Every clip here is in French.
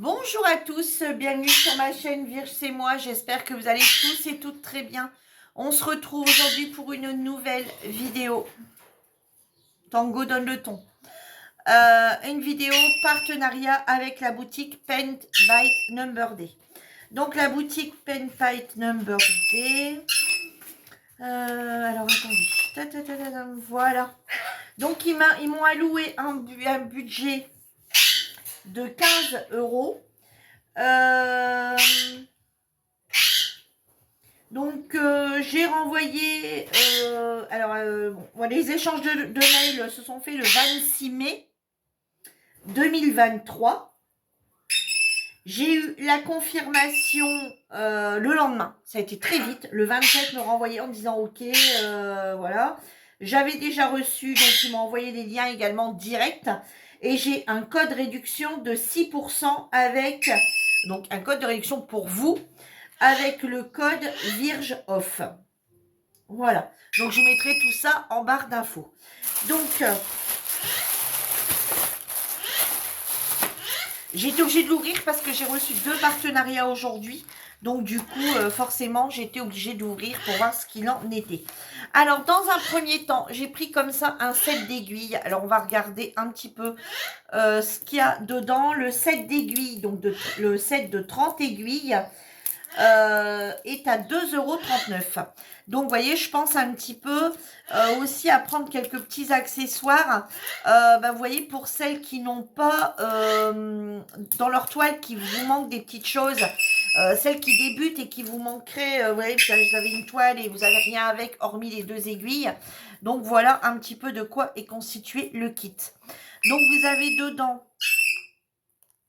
Bonjour à tous, bienvenue sur ma chaîne Virge c'est moi, j'espère que vous allez tous et toutes très bien. On se retrouve aujourd'hui pour une nouvelle vidéo. Tango donne le ton. Une vidéo partenariat avec la boutique Paint by Number Day. Donc la boutique Paint by Number Day. Alors attendez. Voilà. Donc ils m'ont alloué un budget de 15 €. Donc j'ai renvoyé, bon, les échanges de mails se sont faits le 26 mai 2023. J'ai eu la confirmation le lendemain, ça a été très vite, le 27 me renvoyait en me disant ok, voilà. J'avais déjà reçu, donc ils m'ont envoyé les liens également directs. Et j'ai un code réduction de 6% avec, donc un code de réduction pour vous, avec le code Virge Off. Voilà. Donc, je vous mettrai tout ça en barre d'infos. Donc, j'ai été obligée de l'ouvrir parce que j'ai reçu 2 partenariats aujourd'hui. Donc, du coup, forcément, j'ai été obligée d'ouvrir pour voir ce qu'il en était. Alors, dans un premier temps, j'ai pris comme ça un set d'aiguilles. Alors, on va regarder un petit peu ce qu'il y a dedans. Le set d'aiguilles, donc le set de 30 aiguilles, est à 2,39 €. Donc, vous voyez, je pense un petit peu aussi à prendre quelques petits accessoires. Vous voyez, pour celles qui n'ont pas dans leur toile, qui vous manque des petites choses, celles qui débutent et qui vous manqueraient, vous voyez, vous avez une toile et vous n'avez rien avec, hormis les 2 aiguilles. Donc, voilà un petit peu de quoi est constitué le kit. Donc, vous avez dedans,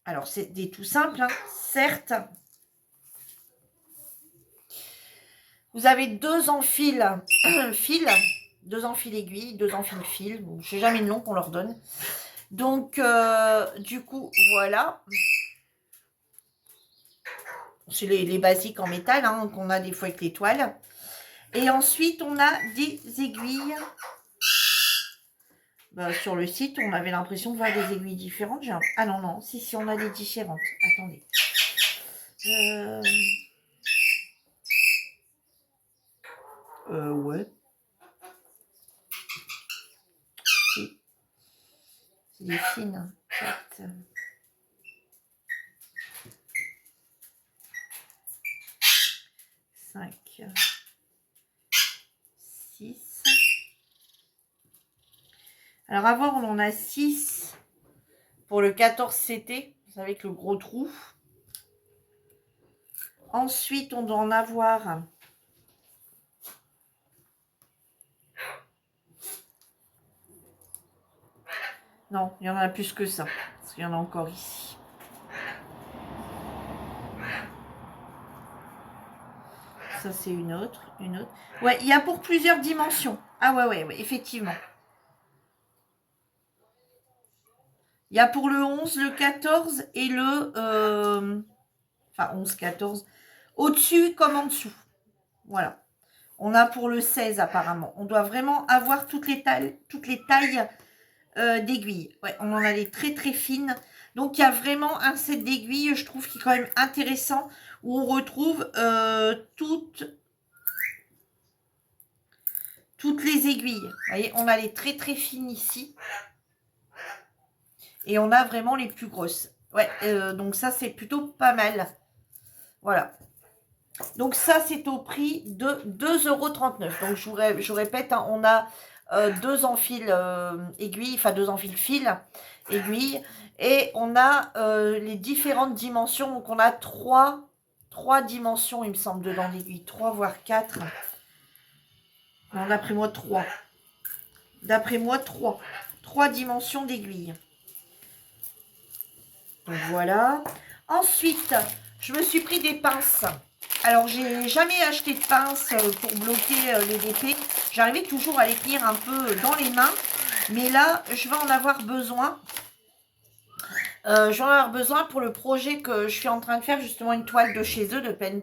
alors c'est des tout simples, hein, certes. Vous avez 2 enfils fil, 2 enfils aiguilles, 2 enfils fil. Bon, je ne sais jamais le nom qu'on leur donne. Donc, du coup, voilà. C'est les basiques en métal hein, qu'on a des fois avec les toiles. Et ensuite, on a des aiguilles. Sur le site, on avait l'impression de voir des aiguilles différentes. Ah non, si, on a des différentes. Attendez. Ouais. Si. C'est des fines. 4. 5. 6. Alors à voir, on en a 6 pour le 14 CT. Vous savez, avec le gros trou. Ensuite, on doit en avoir... Non, il y en a plus que ça. Parce qu'il y en a encore ici. Ça, c'est une autre. Ouais, il y a pour plusieurs dimensions. Ah ouais, effectivement. Il y a pour le 11, le 14 et le... Enfin, 11, 14. Au-dessus comme en dessous. Voilà. On a pour le 16 apparemment. On doit vraiment avoir toutes les tailles d'aiguilles. Ouais, on en a des très très fines. Donc, il y a vraiment un set d'aiguilles, je trouve, qui est quand même intéressant, où on retrouve toutes les aiguilles. Vous voyez, on a les très très fines ici. Et on a vraiment les plus grosses. Ouais, donc ça, c'est plutôt pas mal. Voilà. Donc ça, c'est au prix de 2,39 €. Donc je vous répète, hein, on a 2 enfils aiguilles, enfin 2 enfils fil aiguilles. Et on a les différentes dimensions. Donc on a 3 dimensions, il me semble, dedans d'aiguilles. 3 voire 4. Non, d'après moi, 3. D'après moi, 3. 3 dimensions d'aiguilles. Donc voilà. Ensuite, je me suis pris des pinces. Alors, j'ai jamais acheté de pinces pour bloquer les DP. J'arrivais toujours à les tenir un peu dans les mains. Mais là, je vais en avoir besoin. Je vais en avoir besoin pour le projet que je suis en train de faire, justement une toile de chez eux, de Paint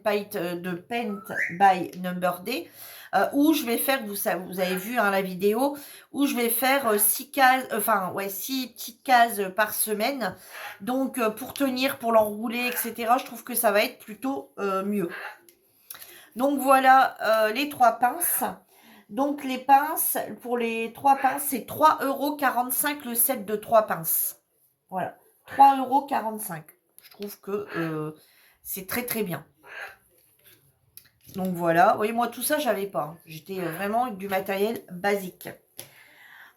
by Number Day, où je vais faire, vous avez vu hein, la vidéo, où je vais faire 6 cases, enfin ouais, 6 petites cases par semaine. Donc pour tenir, pour l'enrouler, etc., je trouve que ça va être plutôt mieux. Donc voilà les 3 pinces. Donc les pinces, pour les 3 pinces, c'est 3,45 € le set de 3 pinces. Voilà, 3,45 €. Je trouve que c'est très très bien. Donc voilà, vous voyez, moi tout ça, j'avais pas. Hein. J'étais vraiment avec du matériel basique.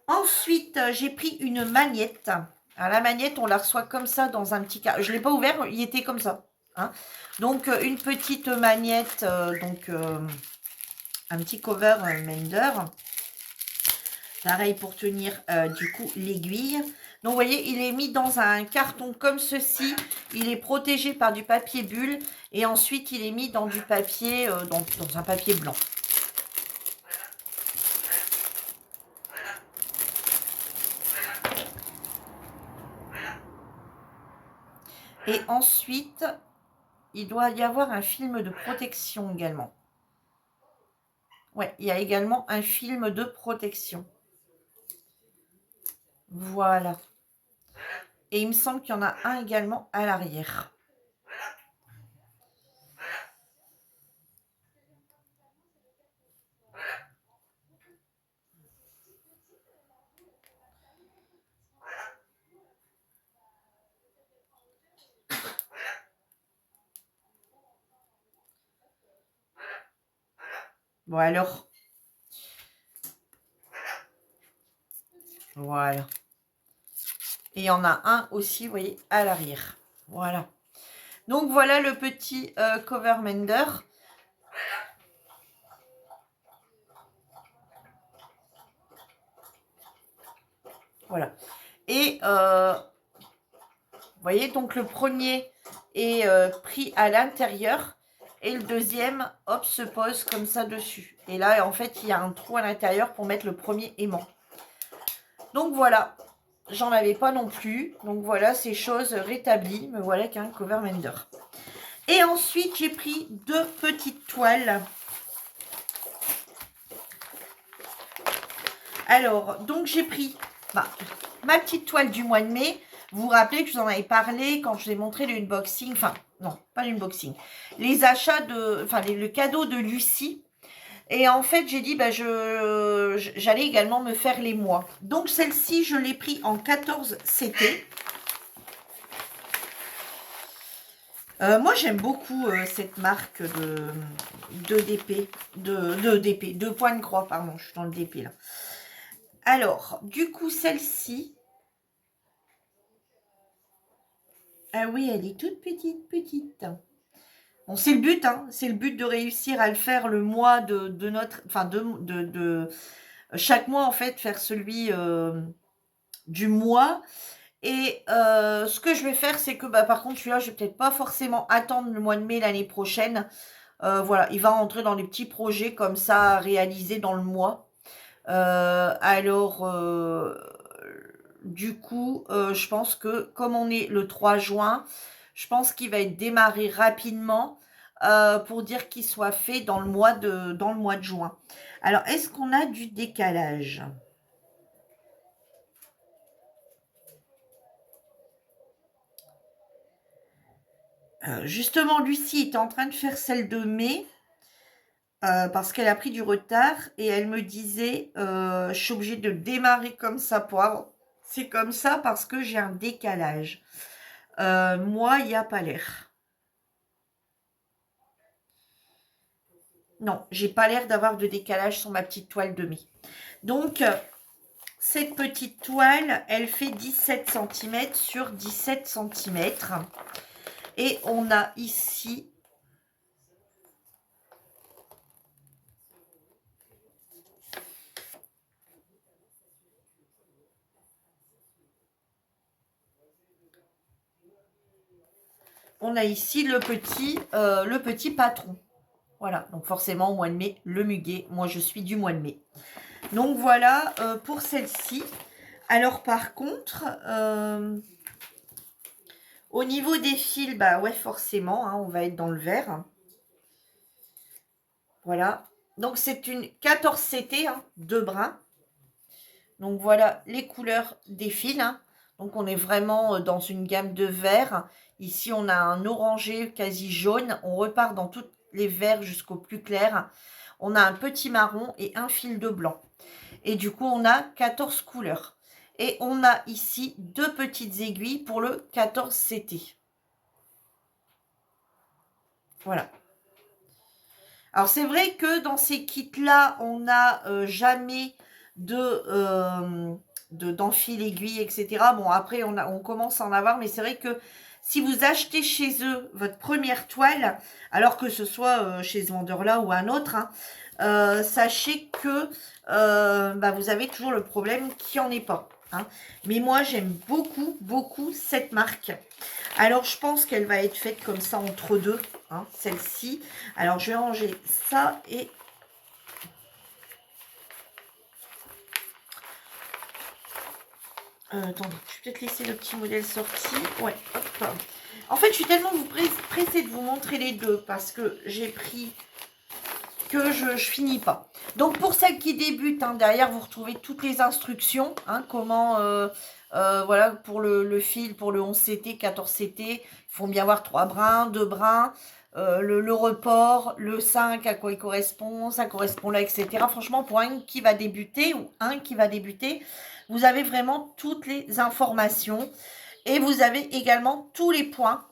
Ensuite, j'ai pris une magnette. Alors, la magnette, on la reçoit comme ça dans un petit cas. Je ne l'ai pas ouvert, il était comme ça. Hein. Donc, une petite magnette, un petit cover Mender. Pareil pour tenir du coup l'aiguille. Donc vous voyez, il est mis dans un carton comme ceci. Il est protégé par du papier bulle. Et ensuite, il est mis dans du papier, dans un papier blanc. Et ensuite, il doit y avoir un film de protection également. Ouais, il y a également un film de protection. Voilà. Et il me semble qu'il y en a un également à l'arrière. Bon alors. Voilà. Et il y en a un aussi, vous voyez, à l'arrière. Voilà. Donc voilà le petit cover Mender. Voilà. Et vous voyez, donc le premier est pris à l'intérieur et le deuxième, hop, se pose comme ça dessus. Et là, en fait, il y a un trou à l'intérieur pour mettre le premier aimant. Donc voilà, j'en avais pas non plus. Donc voilà, ces choses rétablies. Me voilà qu'un cover Mender. Et ensuite, j'ai pris 2 petites toiles. Alors, donc j'ai pris ma petite toile du mois de mai. Vous vous rappelez que je vous en avais parlé quand je vous ai montré l'unboxing. Enfin, non, pas l'unboxing. Les achats le cadeau de Lucie. Et en fait, j'ai dit, j'allais également me faire les mois. Donc, celle-ci, je l'ai pris en 14 CT. Moi, j'aime beaucoup cette marque de DP, de point de croix, pardon, je suis dans le DP là. Alors, du coup, celle-ci, ah oui, elle est toute petite. Bon, c'est le but, hein. C'est le but de réussir à le faire le mois de notre... Enfin, de chaque mois, en fait, faire celui du mois. Et ce que je vais faire, c'est que, par contre, celui-là, je vais peut-être pas forcément attendre le mois de mai l'année prochaine. Voilà, il va rentrer dans les petits projets comme ça, à réaliser dans le mois. Du coup, je pense que comme on est le 3 juin, je pense qu'il va être démarré rapidement pour dire qu'il soit fait dans le mois de juin. Alors, est-ce qu'on a du décalage? Justement, Lucie est en train de faire celle de mai. Parce qu'elle a pris du retard et elle me disait je suis obligée de démarrer comme ça pour avoir... C'est comme ça parce que j'ai un décalage. Moi, il n'y a pas l'air. Non, j'ai pas l'air d'avoir de décalage sur ma petite toile de mai. Donc, cette petite toile, elle fait 17 cm sur 17 cm. Et on a ici... On a ici le petit patron. Voilà, donc forcément au mois de mai, le muguet. Moi, je suis du mois de mai. Donc voilà pour celle-ci. Alors par contre, Au niveau des fils, bah ouais, forcément, hein, on va être dans le vert. Voilà. Donc, c'est une 14 CT, hein, 2 brins. Donc, voilà les couleurs des fils. Hein. Donc, on est vraiment dans une gamme de verts. Ici, on a un orangé quasi jaune. On repart dans tous les verts jusqu'au plus clair. On a un petit marron et un fil de blanc. Et du coup, on a 14 couleurs. Et on a ici 2 petites aiguilles pour le 14 CT. Voilà. Alors, c'est vrai que dans ces kits-là, on n'a jamais d'enfil aiguille, etc. Bon, après, on commence à en avoir, mais c'est vrai que si vous achetez chez eux votre première toile, alors que ce soit chez ce vendeur-là ou un autre, hein, sachez que bah, vous avez toujours le problème qu'il n'y en ait pas. Hein. Mais moi, j'aime beaucoup, beaucoup cette marque. Alors, je pense qu'elle va être faite comme ça entre deux, hein, celle-ci. Alors, je vais ranger ça et... attendez, je vais peut-être laisser le petit modèle sorti. Ouais, hop. En fait, je suis tellement pressée de vous montrer les deux parce que j'ai pris que je finis pas. Donc, pour celles qui débutent, hein, derrière, vous retrouvez toutes les instructions. Hein, comment, voilà, pour le fil, pour le 11 CT, 14 CT, il faut bien avoir 3 brins, 2 brins. Le report, le 5, à quoi il correspond, ça correspond là, etc. Franchement, pour un qui va débuter ou un qui va débuter, vous avez vraiment toutes les informations. Et vous avez également tous les points.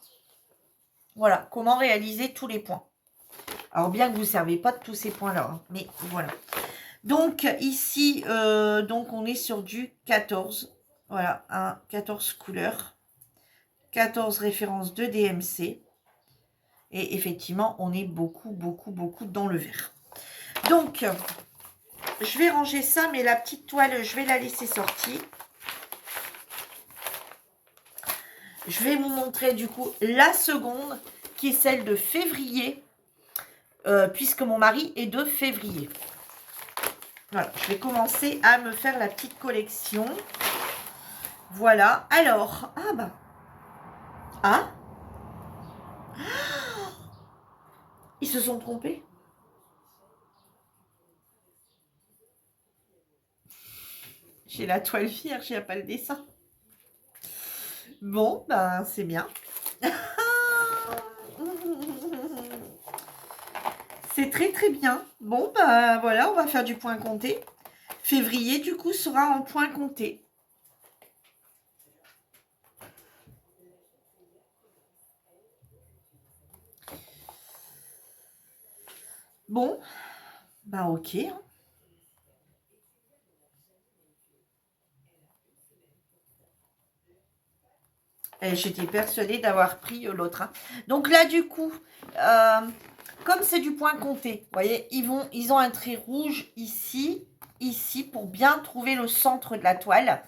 Voilà, comment réaliser tous les points. Alors, bien que vous ne servez pas de tous ces points-là, hein, mais voilà. Donc, ici, donc on est sur du 14. Voilà, un 14 couleurs. 14 références de DMC. Et effectivement, on est beaucoup, beaucoup, beaucoup dans le vert. Donc, je vais ranger ça, mais la petite toile, je vais la laisser sortie. Je vais vous montrer du coup la seconde, qui est celle de février, puisque mon mari est de février. Voilà, je vais commencer à me faire la petite collection. Voilà, alors, ah bah, ah, ils se sont trompés. J'ai la toile vierge, il n'y a pas le dessin. Bon, ben c'est bien. C'est très très bien. Bon, ben voilà, on va faire du point compté. Février, du coup, sera en point compté. Bon, ben ok. J'étais persuadée d'avoir pris l'autre. Hein. Donc là, du coup, comme c'est du point compté, vous voyez, ils ont un trait rouge ici, ici, pour bien trouver le centre de la toile.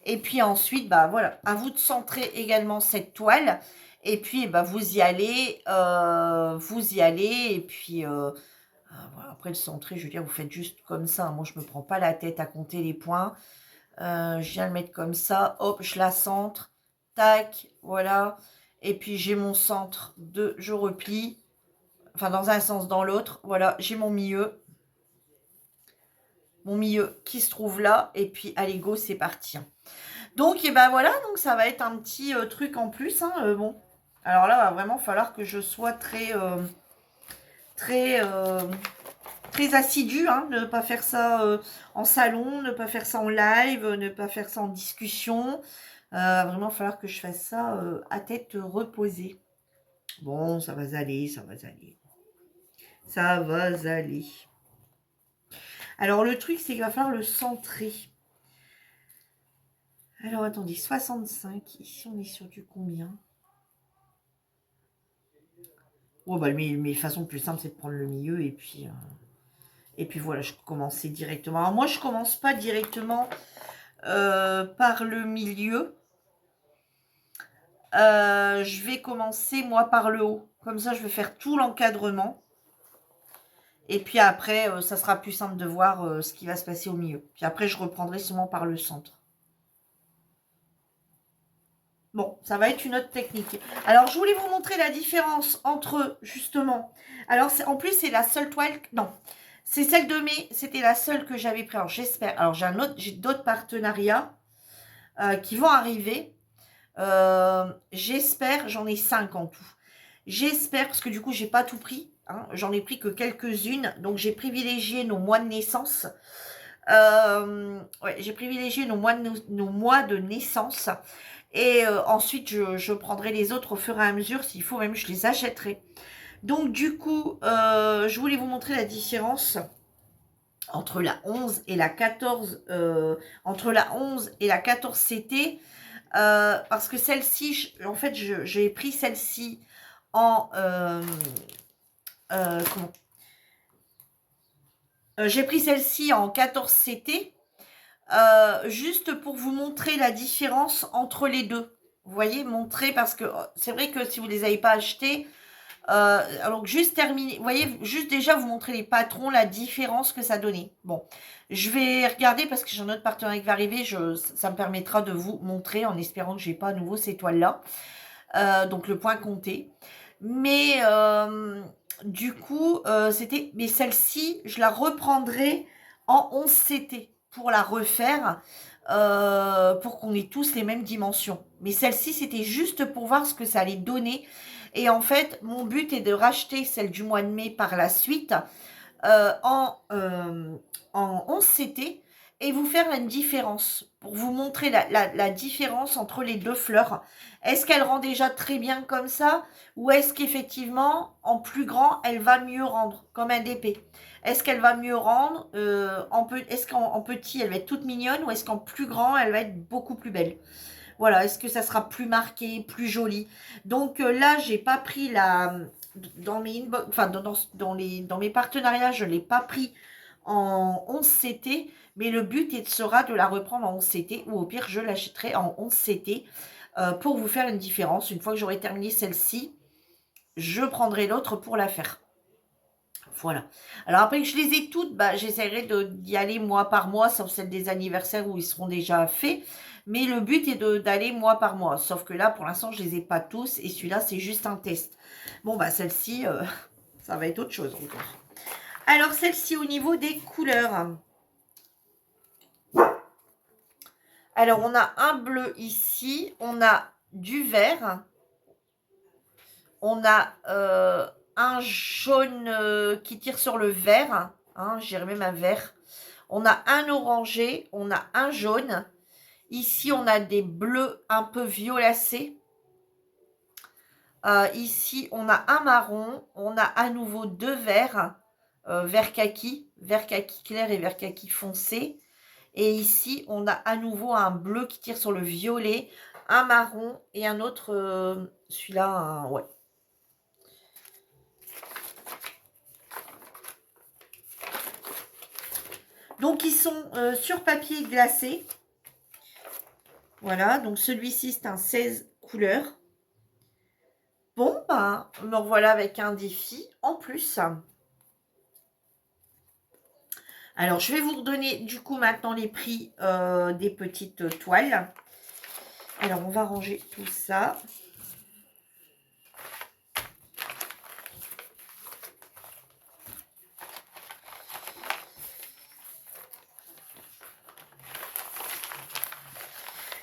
Et puis ensuite, bah voilà, à vous de centrer également cette toile. Et puis, bah, vous y allez, et puis voilà, après le centrer, je veux dire, vous faites juste comme ça. Moi, je ne me prends pas la tête à compter les points. Je viens le mettre comme ça, hop, je la centre, tac, voilà. Et puis, j'ai mon centre je replie, enfin, dans un sens, dans l'autre. Voilà, j'ai mon milieu qui se trouve là. Et puis, allez, go, c'est parti. Donc, et ben voilà, donc ça va être un petit truc en plus. Hein, bon, alors là, va vraiment falloir que je sois très, très, très assidue. Hein, ne pas faire ça en salon, ne pas faire ça en live, ne pas faire ça en discussion. Vraiment, il va falloir que je fasse ça à tête reposée. Bon, ça va aller, ça va aller. Ça va aller. Alors, le truc, c'est qu'il va falloir le centrer. Alors, attendez, 65. Ici, on est sur du combien? Oh, bah, mais de façon plus simple, c'est de prendre le milieu et puis voilà, je commençais directement. Alors, moi, je commence pas directement par le milieu. Je vais commencer, moi, par le haut. Comme ça, je vais faire tout l'encadrement. Et puis après, ça sera plus simple de voir ce qui va se passer au milieu. Puis après, je reprendrai seulement par le centre. Bon, ça va être une autre technique. Alors, je voulais vous montrer la différence entre, justement... Alors, en plus, c'est la seule toile... Non, c'est celle de mai. C'était la seule que j'avais prise. Alors, j'espère... Alors, j'ai d'autres partenariats qui vont arriver. J'espère... J'en ai 5 en tout. J'espère, parce que du coup, j'ai pas tout pris. Hein, j'en ai pris que quelques-unes. Donc, j'ai privilégié nos mois de naissance. Ouais, j'ai privilégié nos mois de naissance. Et ensuite, je prendrai les autres au fur et à mesure. S'il faut, même, je les achèterai. Donc, du coup, je voulais vous montrer la différence entre la 11 et la 14. Entre la 11 et la 14 CT. Parce que celle-ci, en fait, j'ai pris celle-ci en... comment j'ai pris celle-ci en 14 CT. Juste pour vous montrer la différence entre les deux. Vous voyez, montrer, parce que c'est vrai que si vous ne les avez pas achetés, alors juste terminer, vous voyez, juste déjà vous montrer les patrons, la différence que ça donnait. Bon, je vais regarder parce que j'ai un autre partenaire qui va arriver, ça me permettra de vous montrer en espérant que je n'ai pas à nouveau ces toiles-là. Donc le point compté. Mais du coup, c'était... Mais celle-ci, je la reprendrai en 11 CT pour la refaire, pour qu'on ait tous les mêmes dimensions. Mais celle-ci, c'était juste pour voir ce que ça allait donner. Et en fait, mon but est de racheter celle du mois de mai par la suite en 11 CT et vous faire une différence pour vous montrer la différence entre les deux fleurs. Est-ce qu'elle rend déjà très bien comme ça ou est-ce qu'effectivement en plus grand elle va mieux rendre comme un DP? Est-ce qu'elle va mieux rendre est-ce qu'en petit elle va être toute mignonne ou est-ce qu'en plus grand elle va être beaucoup plus belle? Voilà, est-ce que ça sera plus marqué, plus joli? Donc là, j'ai pas pris dans mes inbox, enfin dans mes partenariats, je ne l'ai pas pris en 11 CT, mais le but sera de la reprendre en 11 CT, ou au pire, je l'achèterai en 11 CT pour vous faire une différence. Une fois que j'aurai terminé celle-ci, je prendrai l'autre pour la faire. Voilà. Alors après que je les ai toutes, bah, j'essaierai d'y aller mois par mois, sauf celle des anniversaires où ils seront déjà faits. Mais le but est d'aller mois par mois. Sauf que là, pour l'instant, je les ai pas tous. Et celui-là, c'est juste un test. Bon, bah celle-ci, ça va être autre chose encore. Alors, celle-ci, au niveau des couleurs. Alors, on a un bleu ici. On a du vert. On a un jaune qui tire sur le vert. Hein, je dirais même un vert. On a un orangé. On a un jaune. Ici, on a des bleus un peu violacés. Ici, on a un marron. On a à nouveau deux verts. Vert kaki clair et vert kaki foncé. Et ici, on a à nouveau un bleu qui tire sur le violet, un marron et un autre, celui-là, ouais. Donc, ils sont sur papier glacé. Voilà, donc celui-ci, c'est un 16 couleurs. Bon, ben, me revoilà avec un défi en plus. Alors, je vais vous redonner du coup maintenant les prix des petites toiles. Alors, on va ranger tout ça.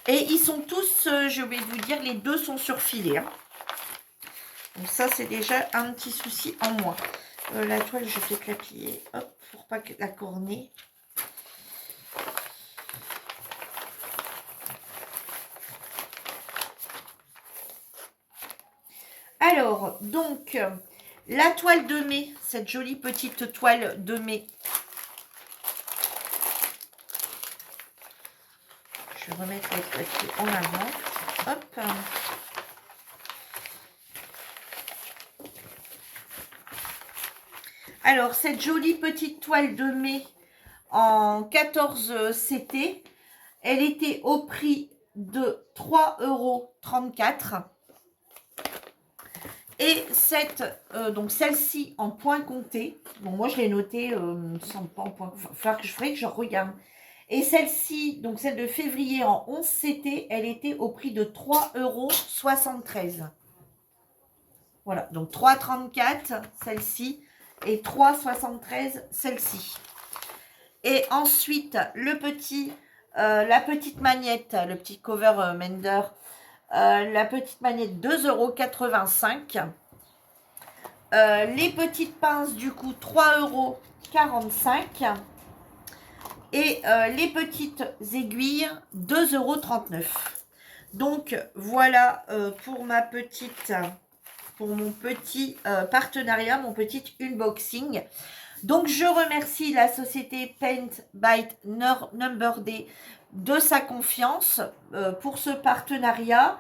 Et ils sont tous, je vais vous dire, les deux sont sur filet. Hein. Donc ça, c'est déjà un petit souci en moins. La toile, je vais la plier, hop, pour pas la corner. Alors, donc, la toile de mai, cette jolie petite toile de mai. Je vais remettre les papiers en avant. Hop. Alors, cette jolie petite toile de mai en 14 CT, elle était au prix de 3,34 €. Et donc celle-ci en point compté, bon moi je l'ai notée sans pas en point, il que je regarde. Et celle-ci, donc celle de février en 11 CT, elle était au prix de 3,73 €. Voilà, donc 3,34 celle-ci et 3,73 celle-ci. Et ensuite, la petite magnette, le petit cover Mender, la petite magnette 2,85 €. Les petites pinces, du coup, 3,45 € et les petites aiguilles 2,39 €. Donc voilà pour mon petit partenariat, mon petit unboxing. Donc je remercie la société Paint by Number D de sa confiance pour ce partenariat.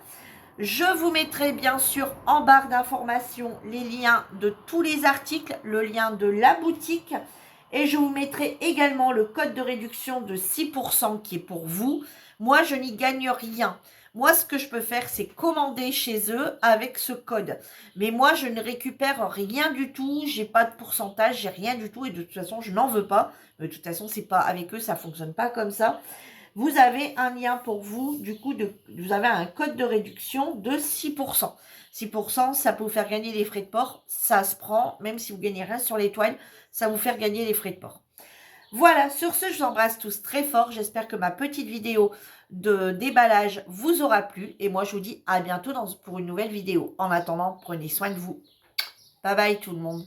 Je vous mettrai bien sûr en barre d'informations les liens de tous les articles, le lien de la boutique, et je vous mettrai également le code de réduction de 6% qui est pour vous. Moi, je n'y gagne rien. Moi, ce que je peux faire, c'est commander chez eux avec ce code. Mais moi, je ne récupère rien du tout. J'ai pas de pourcentage, j'ai rien du tout. Et de toute façon, je n'en veux pas. Mais de toute façon, c'est pas avec eux, ça fonctionne pas comme ça. Vous avez un lien pour vous, du coup, vous avez un code de réduction de 6%. 6%, ça peut vous faire gagner les frais de port. Ça se prend, même si vous ne gagnez rien sur l'étoile, ça vous fait gagner les frais de port. Voilà, sur ce, je vous embrasse tous très fort. J'espère que ma petite vidéo de déballage vous aura plu. Et moi, je vous dis à bientôt pour une nouvelle vidéo. En attendant, prenez soin de vous. Bye bye tout le monde.